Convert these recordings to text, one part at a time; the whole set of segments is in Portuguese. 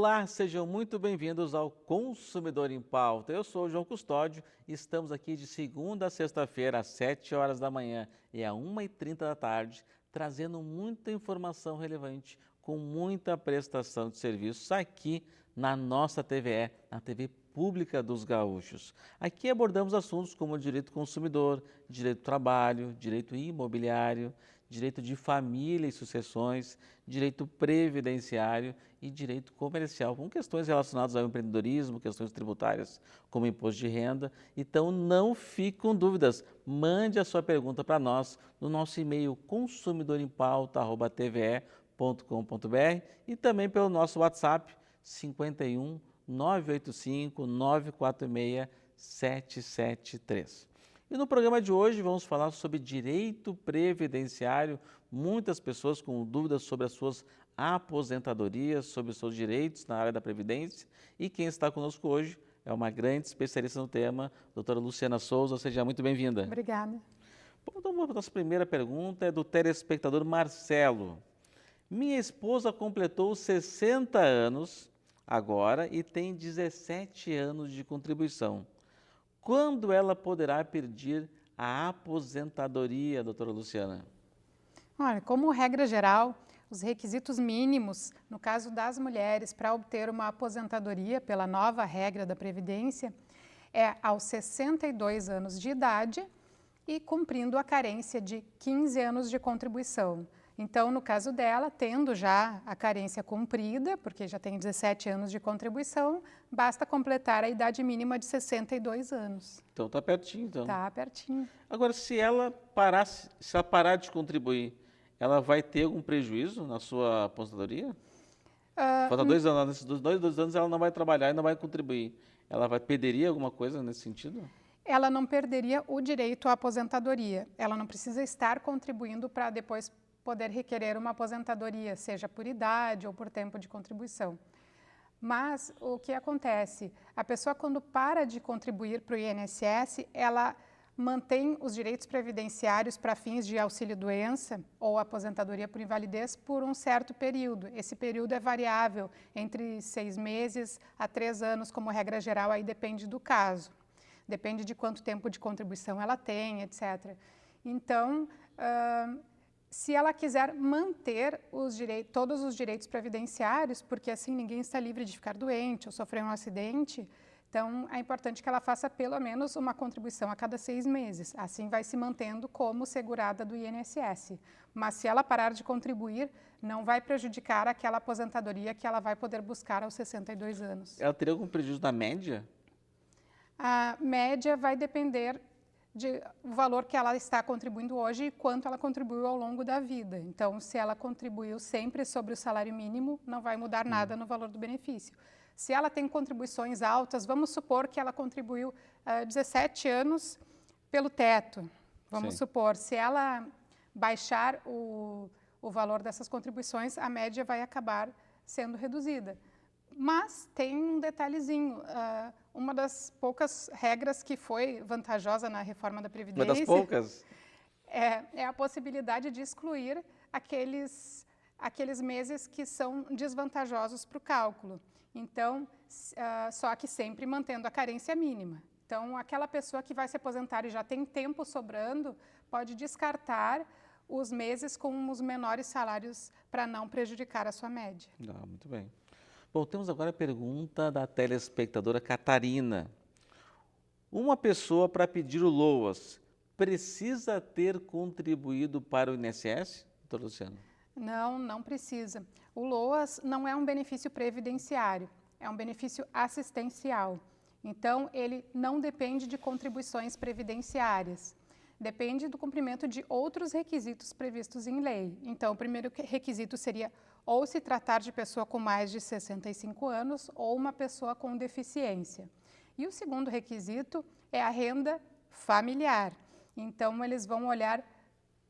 Olá, sejam muito bem-vindos ao Consumidor em Pauta. Eu sou o João Custódio e estamos aqui de segunda a sexta-feira, às 7 horas da manhã e às 1h30 da tarde, trazendo muita informação relevante, com muita prestação de serviços aqui na nossa TVE, na TV Pública dos Gaúchos. Aqui abordamos assuntos como direito consumidor, direito do trabalho, direito imobiliário, direito de família e sucessões, direito previdenciário e direito comercial, com questões relacionadas ao empreendedorismo, questões tributárias, como imposto de renda. Então, não fique com dúvidas, mande a sua pergunta para nós no nosso e-mail consumidorimpauta@tve.com.br e também pelo nosso WhatsApp 51 985 946 773. E no programa de hoje vamos falar sobre direito previdenciário. Muitas pessoas com dúvidas sobre as suas aposentadorias, sobre os seus direitos na área da Previdência. E quem está conosco hoje é uma grande especialista no tema, doutora Luciana Souza. Seja muito bem-vinda. Obrigada. Bom, então, a nossa primeira pergunta é do telespectador Marcelo. Minha esposa completou 60 anos agora e tem 17 anos de contribuição. Quando ela poderá pedir a aposentadoria, doutora Luciana? Olha, como regra geral, os requisitos mínimos, no caso das mulheres, para obter uma aposentadoria pela nova regra da Previdência, é aos 62 anos de idade e cumprindo a carência de 15 anos de contribuição. Então, no caso dela, tendo já a carência cumprida, porque já tem 17 anos de contribuição, basta completar a idade mínima de 62 anos. Então está pertinho, então. Está pertinho. Agora, se ela parar de contribuir, ela vai ter algum prejuízo na sua aposentadoria? Falta 2 anos, nesses dois anos ela não vai trabalhar e não vai contribuir. Ela perderia alguma coisa nesse sentido? Ela não perderia o direito à aposentadoria. Ela não precisa estar contribuindo para depois poder requerer uma aposentadoria, seja por idade ou por tempo de contribuição. Mas o que acontece? A pessoa, quando para de contribuir para o INSS, ela mantém os direitos previdenciários para fins de auxílio-doença ou aposentadoria por invalidez por um certo período. Esse período é variável, entre 6 meses a 3 anos, como regra geral, aí depende do caso. Depende de quanto tempo de contribuição ela tem, etc. Então, se ela quiser manter todos os direitos previdenciários, porque assim ninguém está livre de ficar doente ou sofrer um acidente, então é importante que ela faça pelo menos uma contribuição a cada 6 meses. Assim vai se mantendo como segurada do INSS. Mas se ela parar de contribuir, não vai prejudicar aquela aposentadoria que ela vai poder buscar aos 62 anos. Ela teria algum prejuízo na média? A média vai depender do valor que ela está contribuindo hoje e quanto ela contribuiu ao longo da vida. Então, se ela contribuiu sempre sobre o salário mínimo, não vai mudar nada no valor do benefício. Se ela tem contribuições altas, vamos supor que ela contribuiu 17 anos pelo teto. Vamos supor, se ela baixar o valor dessas contribuições, a média vai acabar sendo reduzida. Mas tem um detalhezinho, uma das poucas regras que foi vantajosa na reforma da Previdência... Uma das poucas? É a possibilidade de excluir aqueles meses que são desvantajosos para o cálculo. Então, só que sempre mantendo a carência mínima. Então, aquela pessoa que vai se aposentar e já tem tempo sobrando, pode descartar os meses com os menores salários para não prejudicar a sua média. Muito bem. Bom, temos agora a pergunta da telespectadora Catarina. Uma pessoa, para pedir o LOAS, precisa ter contribuído para o INSS, doutora Luciana? Não, não precisa. O LOAS não é um benefício previdenciário, é um benefício assistencial. Então, ele não depende de contribuições previdenciárias. Depende do cumprimento de outros requisitos previstos em lei. Então, o primeiro requisito seria ou se tratar de pessoa com mais de 65 anos ou uma pessoa com deficiência. E o segundo requisito é a renda familiar. Então, eles vão olhar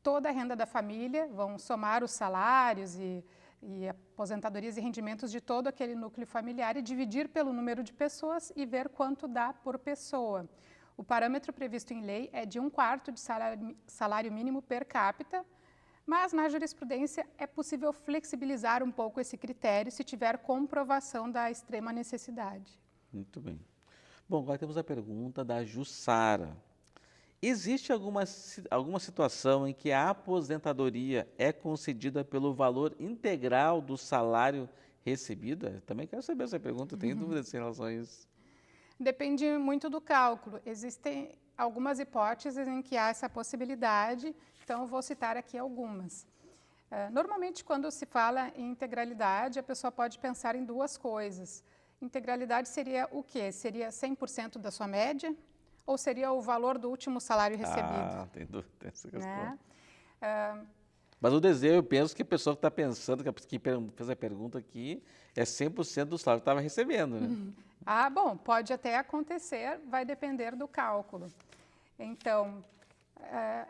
toda a renda da família, vão somar os salários e aposentadorias e rendimentos de todo aquele núcleo familiar e dividir pelo número de pessoas e ver quanto dá por pessoa. O parâmetro previsto em lei é de 1/4 de salário mínimo per capita, Mas na jurisprudência é possível flexibilizar um pouco esse critério se tiver comprovação da extrema necessidade. Muito bem. Bom, agora temos a pergunta da Jussara. Existe alguma situação em que a aposentadoria é concedida pelo valor integral do salário recebido? Eu também quero saber essa pergunta, tenho dúvidas em relação a isso. Depende muito do cálculo. Existem algumas hipóteses em que há essa possibilidade, então eu vou citar aqui algumas. Normalmente, quando se fala em integralidade, a pessoa pode pensar em duas coisas. Integralidade seria o quê? Seria 100% da sua média? Ou seria o valor do último salário recebido? Tem dúvida nessa questão. Né? Mas o desejo, eu penso que a pessoa que está pensando, que fez a pergunta aqui, é 100% do salário que estava recebendo, né? Bom, pode até acontecer, vai depender do cálculo. Então,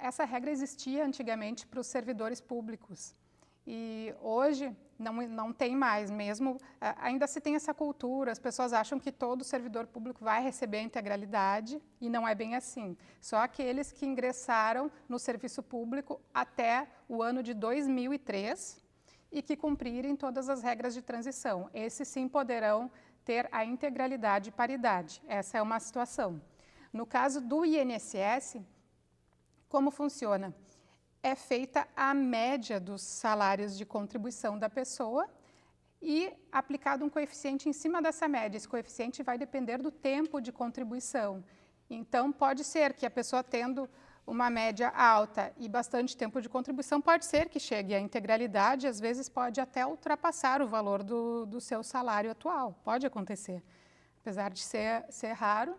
essa regra existia antigamente para os servidores públicos e hoje não tem mais mesmo. Ainda se tem essa cultura, as pessoas acham que todo servidor público vai receber a integralidade e não é bem assim. Só aqueles que ingressaram no serviço público até o ano de 2003 e que cumprirem todas as regras de transição. Esses sim poderão ter a integralidade e paridade. Essa é uma situação. No caso do INSS, como funciona? É feita a média dos salários de contribuição da pessoa e aplicado um coeficiente em cima dessa média. Esse coeficiente vai depender do tempo de contribuição. Então, pode ser que a pessoa tendo uma média alta e bastante tempo de contribuição, pode ser que chegue à integralidade, às vezes pode até ultrapassar o valor do seu salário atual, pode acontecer, apesar de ser raro,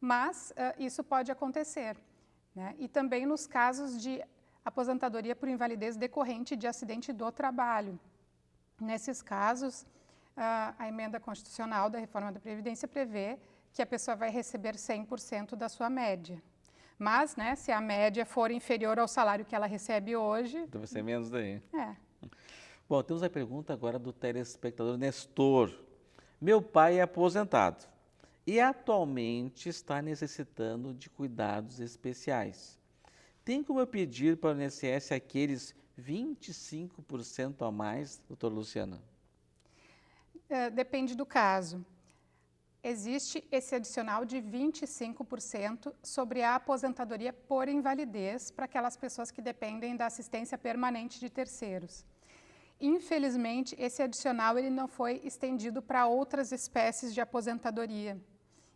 mas isso pode acontecer, né? E também nos casos de aposentadoria por invalidez decorrente de acidente do trabalho. Nesses casos, a emenda constitucional da reforma da Previdência prevê que a pessoa vai receber 100% da sua média. Mas, né, se a média for inferior ao salário que ela recebe hoje... Então vai ser menos daí. É. Bom, temos a pergunta agora do telespectador Nestor. Meu pai é aposentado e atualmente está necessitando de cuidados especiais. Tem como eu pedir para o INSS aqueles 25% a mais, doutora Luciana? Depende do caso. Existe esse adicional de 25% sobre a aposentadoria por invalidez para aquelas pessoas que dependem da assistência permanente de terceiros. Infelizmente, esse adicional ele não foi estendido para outras espécies de aposentadoria.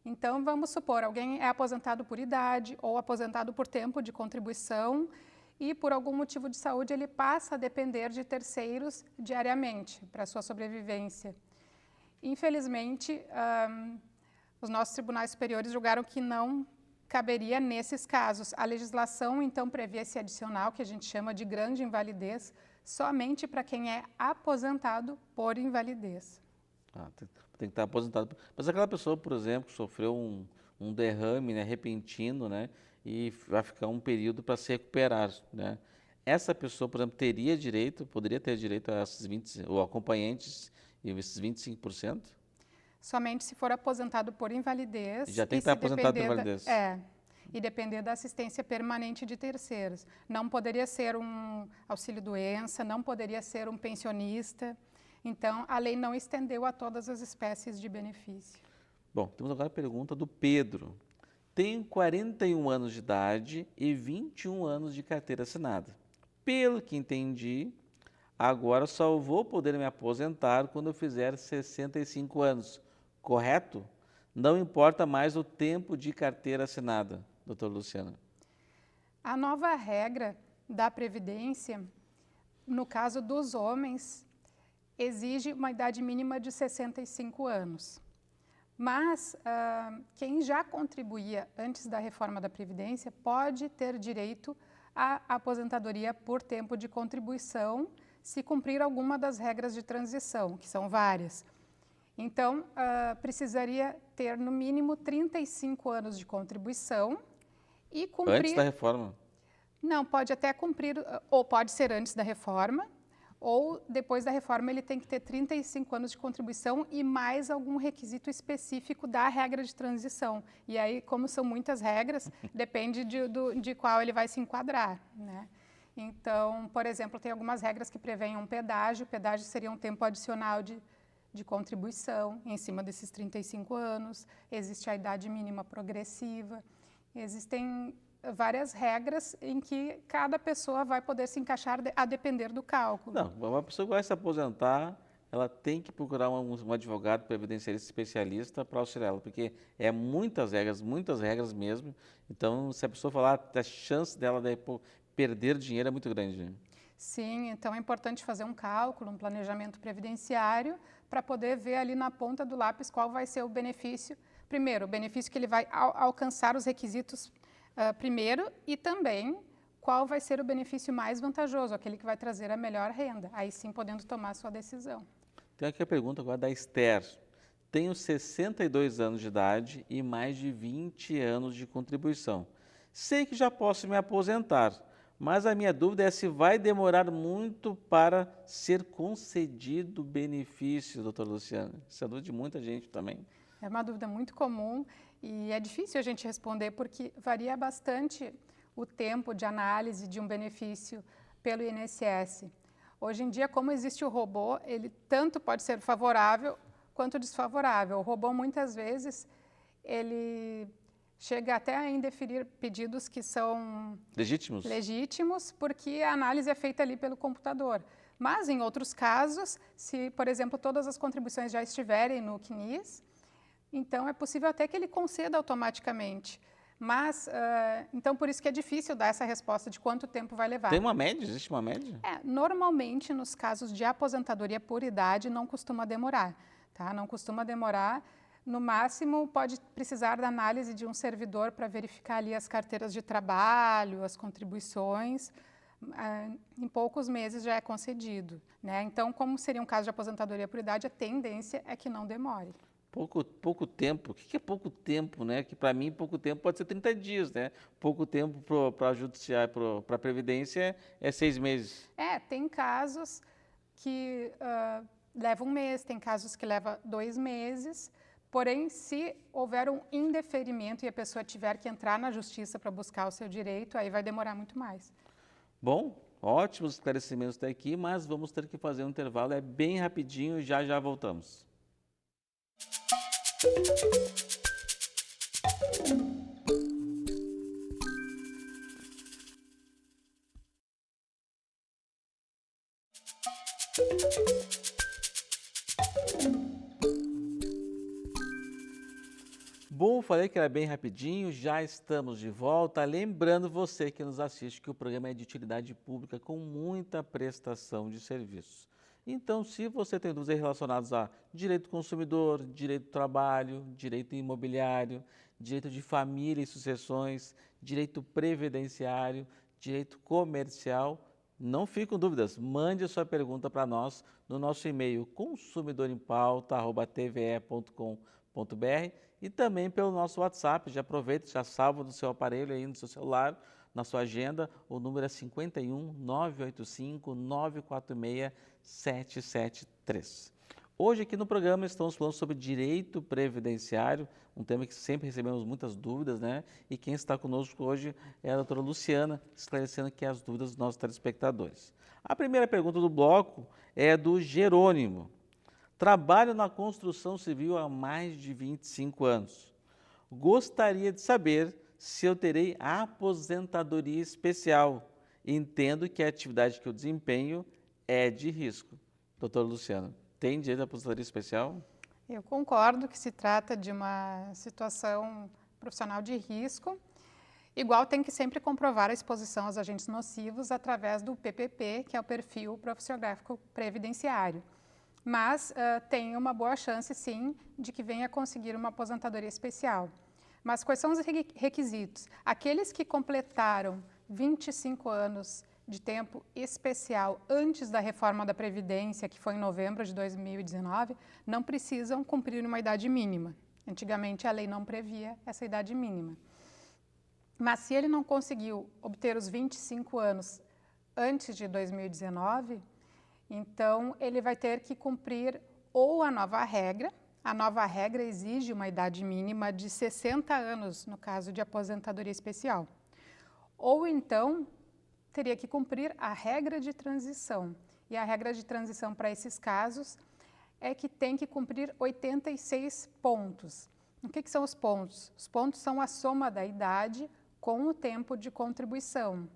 Então, vamos supor, alguém é aposentado por idade ou aposentado por tempo de contribuição e, por algum motivo de saúde, ele passa a depender de terceiros diariamente para a sua sobrevivência. Infelizmente, os nossos tribunais superiores julgaram que não caberia nesses casos. A legislação, então, prevê esse adicional, que a gente chama de grande invalidez, somente para quem é aposentado por invalidez. Tem que estar aposentado. Mas aquela pessoa, por exemplo, que sofreu um derrame, né, repentino, né, e vai ficar um período para se recuperar, né? Essa pessoa, por exemplo, poderia ter direito a esses 20, ou acompanhantes, e esses 25%? Somente se for aposentado por invalidez. Já tem que estar aposentado por invalidez. E depender da assistência permanente de terceiros. Não poderia ser um auxílio-doença, não poderia ser um pensionista. Então, a lei não estendeu a todas as espécies de benefício. Bom, temos agora a pergunta do Pedro. Tenho 41 anos de idade e 21 anos de carteira assinada. Pelo que entendi, agora só vou poder me aposentar quando eu fizer 65 anos, correto? Não importa mais o tempo de carteira assinada, doutora Luciana. A nova regra da Previdência, no caso dos homens, exige uma idade mínima de 65 anos. Mas quem já contribuía antes da reforma da Previdência pode ter direito à aposentadoria por tempo de contribuição, se cumprir alguma das regras de transição, que são várias. Então, precisaria ter no mínimo 35 anos de contribuição e cumprir... Antes da reforma? Não, pode até cumprir, ou pode ser antes da reforma, ou depois da reforma ele tem que ter 35 anos de contribuição e mais algum requisito específico da regra de transição. E aí, como são muitas regras, depende de qual ele vai se enquadrar, né? Então, por exemplo, tem algumas regras que prevêem um pedágio. O pedágio seria um tempo adicional de contribuição em cima desses 35 anos. Existe a idade mínima progressiva. Existem várias regras em que cada pessoa vai poder se encaixar a depender do cálculo. Não, uma pessoa que vai se aposentar, ela tem que procurar um advogado previdenciarista especialista para auxiliá-la, porque é muitas regras mesmo. Então, se a pessoa falar, a chance dela de perder dinheiro é muito grande. Sim, então é importante fazer um cálculo, um planejamento previdenciário, para poder ver ali na ponta do lápis qual vai ser o benefício. Primeiro, o benefício que ele vai alcançar os requisitos primeiro, e também qual vai ser o benefício mais vantajoso, aquele que vai trazer a melhor renda, aí sim podendo tomar a sua decisão. Tem aqui a pergunta agora da Esther. Tenho 62 anos de idade e mais de 20 anos de contribuição. Sei que já posso me aposentar, mas a minha dúvida é se vai demorar muito para ser concedido o benefício, doutor Luciano. Isso é dúvida de muita gente também. É uma dúvida muito comum e é difícil a gente responder porque varia bastante o tempo de análise de um benefício pelo INSS. Hoje em dia, como existe o robô, ele tanto pode ser favorável quanto desfavorável. O robô, muitas vezes, ele chega até a indeferir pedidos que são legítimos, porque a análise é feita ali pelo computador. Mas, em outros casos, se, por exemplo, todas as contribuições já estiverem no CNIS, então é possível até que ele conceda automaticamente. Mas, então, por isso que é difícil dar essa resposta de quanto tempo vai levar. Tem uma média? Existe uma média? Normalmente, nos casos de aposentadoria por idade, não costuma demorar, tá? Não costuma demorar. No máximo, pode precisar da análise de um servidor para verificar ali as carteiras de trabalho, as contribuições. Em poucos meses já é concedido, né? Então, como seria um caso de aposentadoria por idade, a tendência é que não demore. Pouco tempo, o que é pouco tempo, né? Que para mim pouco tempo pode ser 30 dias, né? Pouco tempo para a judiciária, para a Previdência é 6 meses. Tem casos que levam um mês, tem casos que levam 2 meses, porém, se houver um indeferimento e a pessoa tiver que entrar na justiça para buscar o seu direito, aí vai demorar muito mais. Bom, ótimos esclarecimentos até aqui, mas vamos ter que fazer um intervalo, é bem rapidinho, já voltamos. Bom, falei que era bem rapidinho, já estamos de volta. Lembrando você que nos assiste que o programa é de utilidade pública com muita prestação de serviços. Então, se você tem dúvidas relacionadas a direito do consumidor, direito do trabalho, direito imobiliário, direito de família e sucessões, direito previdenciário, direito comercial, não fique com dúvidas, mande a sua pergunta para nós no nosso e-mail consumidorimpauta@tve.com.br e também pelo nosso WhatsApp. Já aproveita, já salva no seu aparelho aí no seu celular, na sua agenda, o número é 51 985 946 773. Hoje aqui no programa estamos falando sobre direito previdenciário, um tema que sempre recebemos muitas dúvidas, né? E quem está conosco hoje é a doutora Luciana, esclarecendo aqui as dúvidas dos nossos telespectadores. A primeira pergunta do bloco é do Jerônimo. Trabalho na construção civil há mais de 25 anos. Gostaria de saber se eu terei aposentadoria especial. Entendo que a atividade que eu desempenho é de risco. Doutor Luciano, tem direito à aposentadoria especial? Eu concordo que se trata de uma situação profissional de risco. Igual tem que sempre comprovar a exposição aos agentes nocivos através do PPP, que é o perfil profissiográfico previdenciário. Mas tem uma boa chance, sim, de que venha conseguir uma aposentadoria especial. Mas quais são os requisitos? Aqueles que completaram 25 anos de tempo especial antes da reforma da Previdência, que foi em novembro de 2019, não precisam cumprir uma idade mínima. Antigamente, a lei não previa essa idade mínima. Mas se ele não conseguiu obter os 25 anos antes de 2019, então ele vai ter que cumprir ou a nova regra exige uma idade mínima de 60 anos, no caso de aposentadoria especial. Ou então, teria que cumprir a regra de transição. E a regra de transição para esses casos é que tem que cumprir 86 pontos. O que são os pontos? Os pontos são a soma da idade com o tempo de contribuição.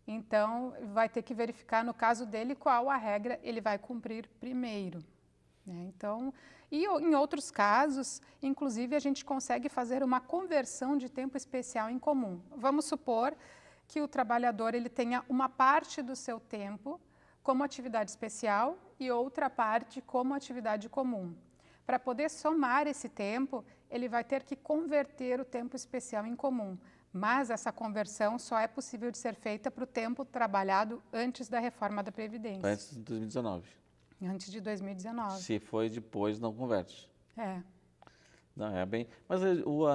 Então, vai ter que verificar, no caso dele, qual a regra ele vai cumprir primeiro. Então, e em outros casos, inclusive, a gente consegue fazer uma conversão de tempo especial em comum. Vamos supor que o trabalhador ele tenha uma parte do seu tempo como atividade especial e outra parte como atividade comum. Para poder somar esse tempo, ele vai ter que converter o tempo especial em comum. Mas essa conversão só é possível de ser feita para o tempo trabalhado antes da reforma da Previdência. Antes de 2019. Antes de 2019. Se foi depois, não converte. É. Não, é bem. Mas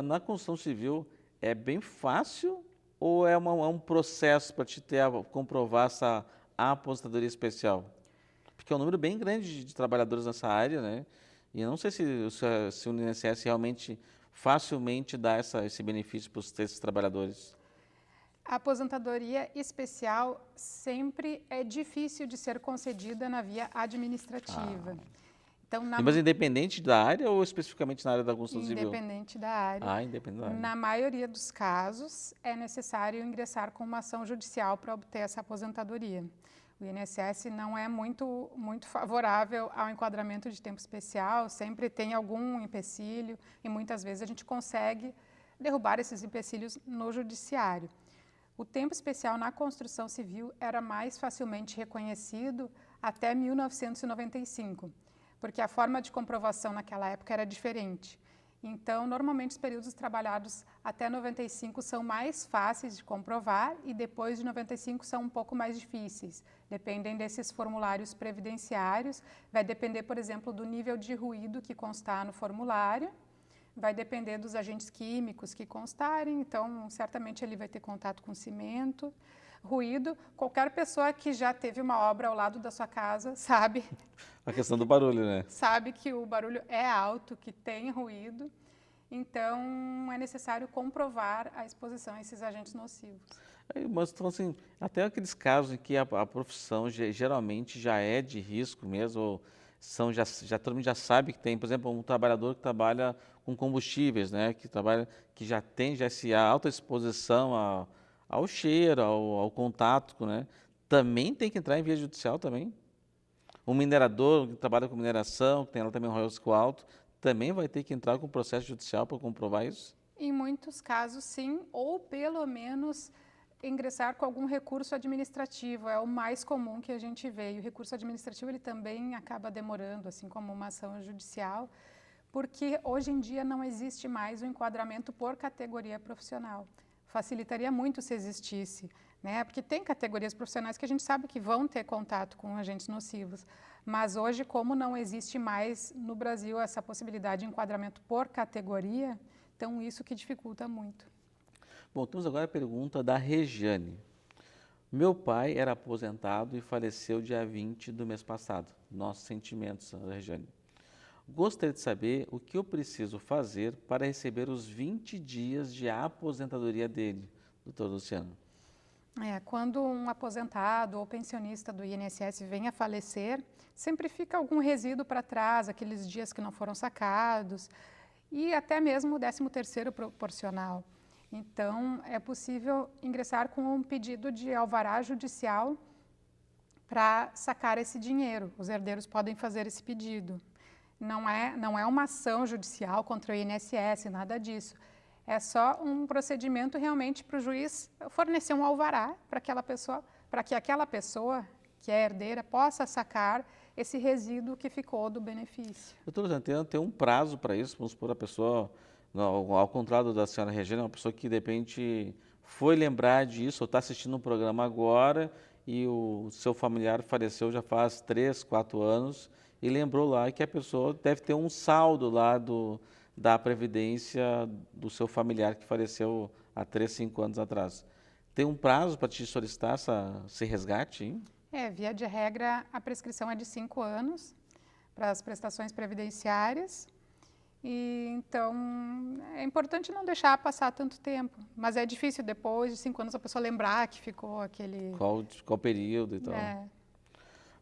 na construção civil é bem fácil ou é um processo para te comprovar essa aposentadoria especial? Porque é um número bem grande de trabalhadores nessa área, né? E eu não sei se o INSS realmente facilmente dá esse benefício para esses trabalhadores. A aposentadoria especial sempre é difícil de ser concedida na via administrativa. Então, Mas independente da área ou especificamente na área da construção civil? Independente da área. Independente da área. Na maioria dos casos, é necessário ingressar com uma ação judicial para obter essa aposentadoria. O INSS não é muito favorável ao enquadramento de tempo especial, sempre tem algum empecilho e muitas vezes a gente consegue derrubar esses empecilhos no judiciário. O tempo especial na construção civil era mais facilmente reconhecido até 1995, porque a forma de comprovação naquela época era diferente. Então, normalmente, os períodos trabalhados até 95 são mais fáceis de comprovar e depois de 95 são um pouco mais difíceis. Dependem desses formulários previdenciários, vai depender, por exemplo, do nível de ruído que constar no formulário, vai depender dos agentes químicos que constarem, então, certamente ele vai ter contato com cimento. Ruído, qualquer pessoa que já teve uma obra ao lado da sua casa sabe. A questão do barulho, né? Sabe que o barulho é alto, que tem ruído, então é necessário comprovar a exposição a esses agentes nocivos. Mas então, assim, até aqueles casos em que a profissão geralmente já é de risco mesmo, ou todo mundo já sabe que tem, por exemplo, um trabalhador que trabalha com combustíveis, né? Que já tem essa alta exposição ao cheiro, ao contato, né? Também tem que entrar em via judicial também. Um minerador que trabalha com mineração, que tem lá também um risco alto, também vai ter que entrar com processo judicial para comprovar isso? Em muitos casos, sim, ou pelo menos ingressar com algum recurso administrativo, é o mais comum que a gente vê. E o recurso administrativo ele também acaba demorando, assim como uma ação judicial, porque hoje em dia não existe mais o enquadramento por categoria profissional. Facilitaria muito se existisse, né? Porque tem categorias profissionais que a gente sabe que vão ter contato com agentes nocivos, mas hoje, como não existe mais no Brasil essa possibilidade de enquadramento por categoria, então isso que dificulta muito. Bom, temos agora a pergunta da Regiane. Meu pai era aposentado e faleceu dia 20 do mês passado. Nossos sentimentos, Regiane. Gostaria de saber o que eu preciso fazer para receber os 20 dias de aposentadoria dele, doutor Luciano. Quando um aposentado ou pensionista do INSS vem a falecer, sempre fica algum resíduo para trás, aqueles dias que não foram sacados, e até mesmo o 13º proporcional. Então, é possível ingressar com um pedido de alvará judicial para sacar esse dinheiro. Os herdeiros podem fazer esse pedido. Não é uma ação judicial contra o INSS, nada disso. É só um procedimento realmente para o juiz fornecer um alvará para que aquela pessoa que é herdeira possa sacar esse resíduo que ficou do benefício. Doutor Luciano, tem um prazo para isso? Vamos supor, a pessoa, ao contrário da senhora Regina, uma pessoa que de repente foi lembrar disso ou está assistindo um programa agora e o seu familiar faleceu já faz 3, 4 anos e lembrou lá que a pessoa deve ter um saldo lá da Previdência do seu familiar que faleceu há 3, 5 anos atrás. Tem um prazo para te solicitar esse resgate? Hein? Via de regra, a prescrição é de 5 anos para as prestações previdenciárias E, então, é importante não deixar passar tanto tempo. Mas é difícil depois de 5 anos a pessoa lembrar que ficou aquele... Qual período e tal. É,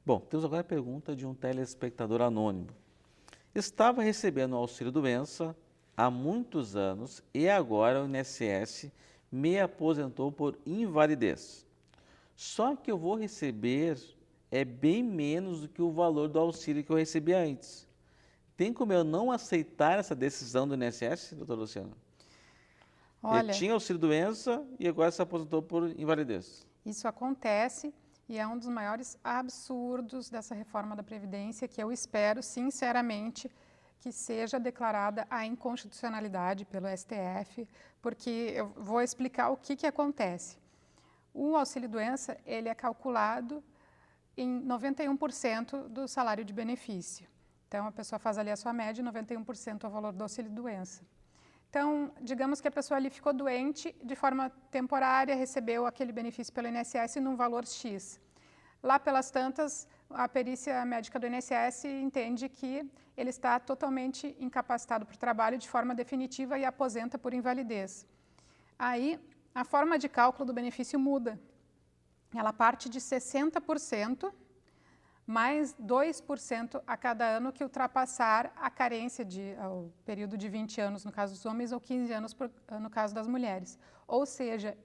Bom, temos agora a pergunta de um telespectador anônimo. Estava recebendo o auxílio-doença há muitos anos e agora o INSS me aposentou por invalidez. Só que eu vou receber bem menos do que o valor do auxílio que eu recebi antes. Tem como eu não aceitar essa decisão do INSS, doutor Luciano? Ele olha, tinha auxílio-doença e agora se aposentou por invalidez. isso acontece e é um dos maiores absurdos dessa reforma da Previdência, que eu espero, sinceramente, que seja declarada a inconstitucionalidade pelo STF, porque eu vou explicar o que acontece. O auxílio-doença, ele é calculado em 91% do salário de benefício. Então, a pessoa faz ali a sua média, 91% é o valor do auxílio-doença. Então, digamos que a pessoa ali ficou doente de forma temporária, recebeu aquele benefício pelo INSS num valor X. Lá pelas tantas, a perícia médica do INSS entende que ele está totalmente incapacitado para o trabalho de forma definitiva e aposenta por invalidez. Aí, a forma de cálculo do benefício muda. Ela parte de 60% mais 2% a cada ano que ultrapassar a carência o período de 20 anos no caso dos homens ou 15 anos no caso das mulheres. Ou seja,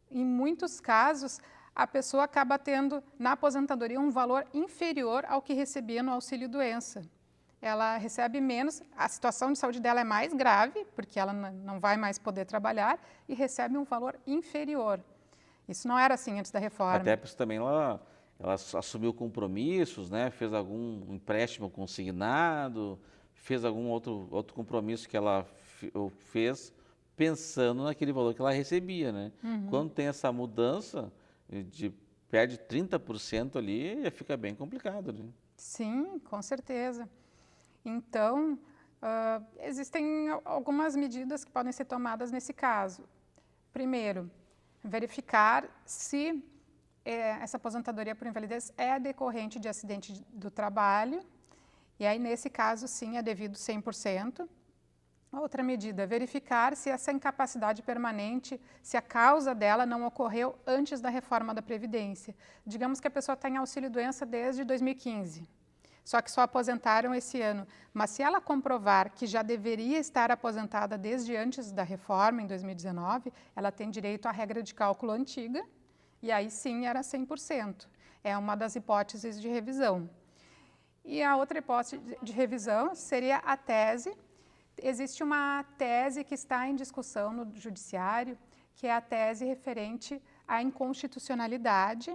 em muitos casos, a pessoa acaba tendo na aposentadoria um valor inferior ao que recebia no auxílio-doença. Ela recebe menos, a situação de saúde dela é mais grave, porque ela não vai mais poder trabalhar, e recebe um valor inferior. Isso não era assim antes da reforma. Até porque também ela assumiu compromissos, né? Fez algum empréstimo consignado, fez algum outro compromisso que ela fez pensando naquele valor que ela recebia, né? Quando tem essa mudança, perde 30% ali, fica bem complicado, né? Sim, com certeza. Então, existem algumas medidas que podem ser tomadas nesse caso. Primeiro, verificar se essa aposentadoria por invalidez é decorrente de acidente do trabalho, e aí, nesse caso, sim, é devido 100%. Outra medida, verificar se essa incapacidade permanente, se a causa dela não ocorreu antes da reforma da Previdência. Digamos que a pessoa está em auxílio-doença desde 2015, só que só aposentaram esse ano. Mas se ela comprovar que já deveria estar aposentada desde antes da reforma, em 2019, ela tem direito à regra de cálculo antiga, e aí sim era 100%. É uma das hipóteses de revisão. E a outra hipótese de revisão seria a tese. Existe uma tese que está em discussão no judiciário, que é a tese referente à inconstitucionalidade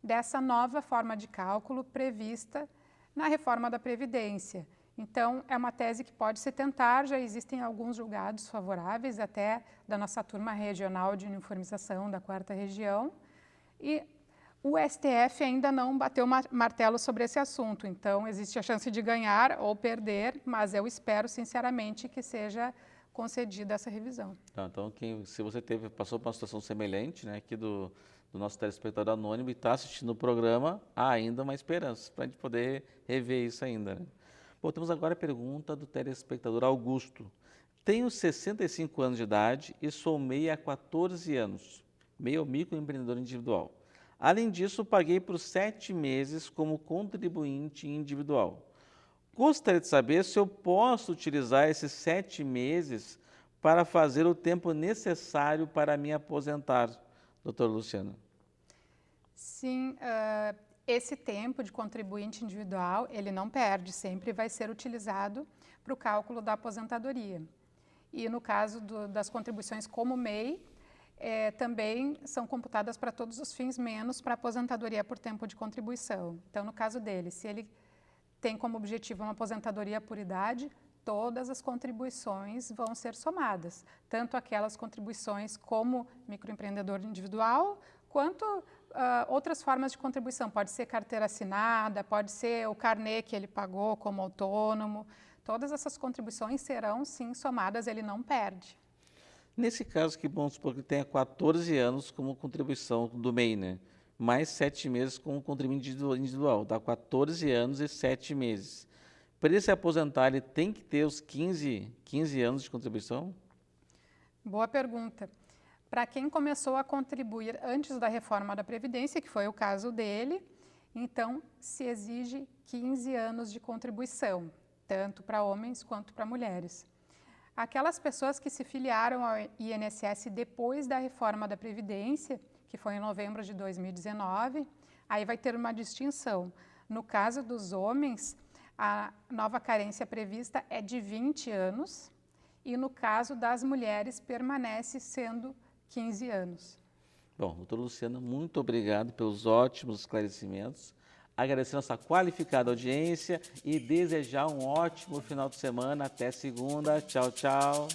dessa nova forma de cálculo prevista na reforma da Previdência. Então, é uma tese que pode se tentar, já existem alguns julgados favoráveis, até da nossa turma regional de uniformização da 4ª Região, e o STF ainda não bateu martelo sobre esse assunto, então existe a chance de ganhar ou perder, mas eu espero sinceramente que seja concedida essa revisão. Então, se você passou por uma situação semelhante, né, aqui do nosso telespectador anônimo e está assistindo o programa, há ainda uma esperança para a gente poder rever isso ainda, né? Bom, temos agora a pergunta do telespectador Augusto. Tenho 65 anos de idade e sou MEI há 14 anos, MEI ou microempreendedor individual. Além disso, paguei por 7 meses como contribuinte individual. Gostaria de saber se eu posso utilizar esses 7 meses para fazer o tempo necessário para me aposentar, doutor Luciano. Sim, esse tempo de contribuinte individual, ele não perde, sempre vai ser utilizado para o cálculo da aposentadoria. E no caso das contribuições como MEI, também são computadas para todos os fins, menos para aposentadoria por tempo de contribuição. Então, no caso dele, se ele tem como objetivo uma aposentadoria por idade, todas as contribuições vão ser somadas, tanto aquelas contribuições como microempreendedor individual, quanto outras formas de contribuição. Pode ser carteira assinada, pode ser o carnê que ele pagou como autônomo. Todas essas contribuições serão, sim, somadas, ele não perde. Nesse caso, que vamos supor que tenha 14 anos como contribuição do MEI, né? Mais 7 meses como contribuinte individual, dá 14 anos e 7 meses. Para ele se aposentar, ele tem que ter os 15 anos de contribuição? Boa pergunta. Para quem começou a contribuir antes da reforma da Previdência, que foi o caso dele, então se exige 15 anos de contribuição, tanto para homens quanto para mulheres. Aquelas pessoas que se filiaram ao INSS depois da reforma da Previdência, que foi em novembro de 2019, aí vai ter uma distinção. No caso dos homens, a nova carência prevista é de 20 anos e no caso das mulheres permanece sendo 15 anos. Bom, doutora Luciana, muito obrigado pelos ótimos esclarecimentos. Agradecer nossa qualificada audiência e desejar um ótimo final de semana. Até segunda. Tchau, tchau.